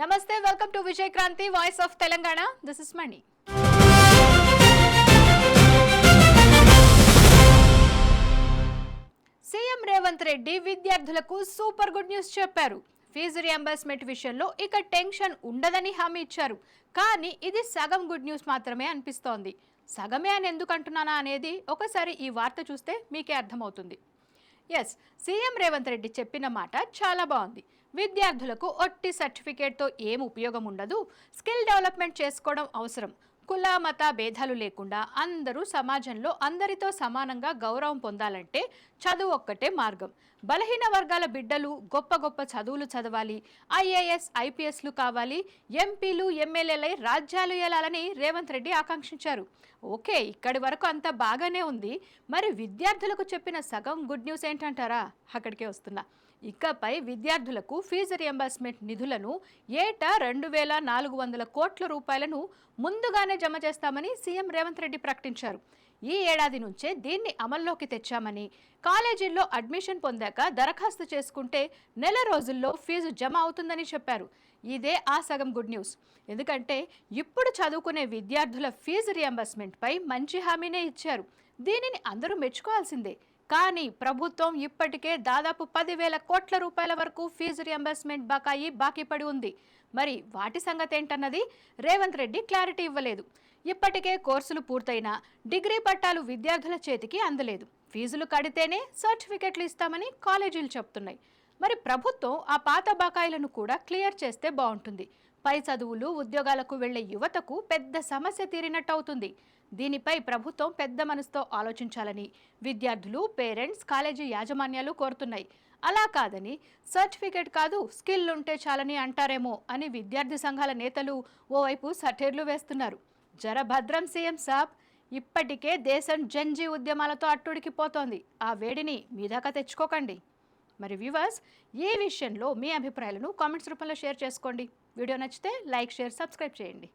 నమస్తే, welcome to Vijay Kranti voice of Telangana. This is Mani. CM Revanth Reddy విద్యార్థులకు super good news చెప్పారు. Fees reimbursement విషయంలో ఇక టెన్షన్ ఉండదని హామీ ఇచ్చారు. కానీ ఇది సగం గుడ్ న్యూస్ మాత్రమే అనిపిస్తోంది. సగమే అని ఎందుకు అంటున్నానా అనేది ఒకసారి ఈ వార్త చూస్తే మీకే అర్థమవుతుంది. ఎస్, సీఎం రేవంత్ రెడ్డి చెప్పిన మాట చాలా బాగుంది. విద్యార్థులకు ఒట్టి సర్టిఫికేట్తో ఏం ఉపయోగం ఉండదు, స్కిల్ డెవలప్మెంట్ చేసుకోవడం అవసరం. కుల మత భేదాలు లేకుండా అందరూ సమాజంలో అందరితో సమానంగా గౌరవం పొందాలంటే చదువు ఒక్కటే మార్గం. బలహీన వర్గాల బిడ్డలు గొప్ప గొప్ప చదువులు చదవాలి, ఐఏఎస్ ఐపీఎస్లు కావాలి, ఎంపీలు ఎమ్మెల్యేలై రాజ్యాలు ఏలాలని రేవంత్ రెడ్డి ఆకాంక్షించారు. ఓకే, ఇక్కడి వరకు అంతా బాగానే ఉంది. మరి విద్యార్థులకు చెప్పిన సగం గుడ్ న్యూస్ ఏంటంటారా? అక్కడికే వస్తున్నా. ఇకపై విద్యార్థులకు ఫీజు రియంబర్స్మెంట్ నిధులను ఏటా 2,400 కోట్ల రూపాయలను ముందుగానే జమ చేస్తామని సీఎం రేవంత్ రెడ్డి ప్రకటించారు. ఈ ఏడాది నుంచే దీన్ని అమల్లోకి తెచ్చామని, కాలేజీల్లో అడ్మిషన్ పొందాక దరఖాస్తు చేసుకుంటే నెల రోజుల్లో ఫీజు జమ అవుతుందని చెప్పారు. ఇదే ఆ సగం గుడ్ న్యూస్. ఎందుకంటే ఇప్పుడు చదువుకునే విద్యార్థుల ఫీజు రియంబర్స్మెంట్పై మంచి హామీనే ఇచ్చారు. దీనిని అందరూ మెచ్చుకోవాల్సిందే. కానీ ప్రభుత్వం ఇప్పటికే దాదాపు 10,000 కోట్ల రూపాయల వరకు ఫీజు రియంబర్స్మెంట్ బాకీ పడి ఉంది. మరి వాటి సంగతి ఏంటన్నది రేవంత్ రెడ్డి క్లారిటీ ఇవ్వలేదు. ఇప్పటికే కోర్సులు పూర్తయినా డిగ్రీ పట్టాలు విద్యార్థుల చేతికి అందలేదు. ఫీజులు కడితేనే సర్టిఫికెట్లు ఇస్తామని కాలేజీలు చెప్తున్నాయి. మరి ప్రభుత్వం ఆ పాత బకాయిలను కూడా క్లియర్ చేస్తే బాగుంటుంది. పై చదువులు ఉద్యోగాలకు వెళ్లే యువతకు పెద్ద సమస్య తీరినట్టు అవుతుంది. దీనిపై ప్రభుత్వం పెద్ద మనసుతో ఆలోచించాలని విద్యార్థులు, పేరెంట్స్, కాలేజీ యాజమాన్యాలు కోరుతున్నాయి. అలా కాదని సర్టిఫికేట్ కాదు స్కిల్ ఉంటే చాలని అంటారేమో అని విద్యార్థి సంఘాల నేతలు ఓవైపు సఠేర్లు వేస్తున్నారు. జరభద్రం సీఎం సాబ్, ఇప్పటికే దేశం జంజీ ఉద్యమాలతో అట్టుడికిపోతోంది. ఆ వేడిని మీదాకా తెచ్చుకోకండి. మరి వ్యూవర్స్, ఈ విషయంలో మీ అభిప్రాయాలను కామెంట్స్ రూపంలో షేర్ చేసుకోండి. వీడియో నచ్చితే లైక్, షేర్, సబ్స్క్రైబ్ చేయండి.